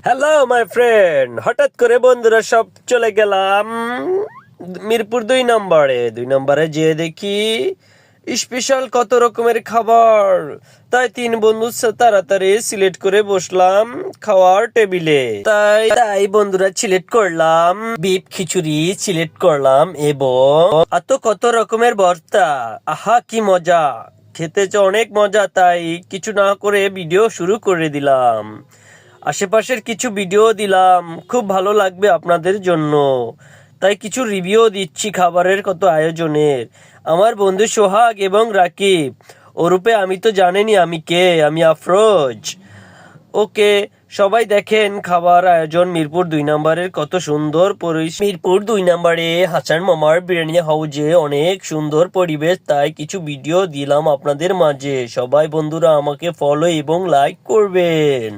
Hello my friend, হঠাৎ করে বন্ধুরা সব চলে গেলাম মিরপুর 2 নম্বরে যেয়ে দেখি স্পেশাল কত রকমের খাবার। তাই 3 বন্ধু তাড়াতাড়ি সিলেক্ট করে বসলাম খাওয়ার টেবিলে। তাই বন্ধুরা সিলেক্ট করলাম বিফ খিচুড়ি, সিলেক্ট করলাম এবং কত রকমের ভর্তা। আহা কি মজা, খেতে যে অনেক মজা। তাই কিছু না করে ভিডিও শুরু করে দিলাম। আশেপাশের কিছু ভিডিও দিলাম, খুব ভালো লাগবে আপনাদের জন্য। তাই কিছু রিভিউ দিচ্ছি খাবারের কত আয়োজনের। আমার বন্ধু সোহাগ এবং রাকিব ওরূপে আমি তো জানেনই আমি কে, আমি আফরোজ। ওকে, সবাই দেখেন খাবার আয়োজন মিরপুর 2 নম্বরের কত সুন্দর মিরপুর 2 নম্বরে হাসান মামার বিরিয়ানি হাউজে অনেক সুন্দর পরিবেশ। তাই কিছু ভিডিও দিলাম আপনাদের মাঝে। সবাই বন্ধুরা আমাকে ফলো এবং লাইক করবেন।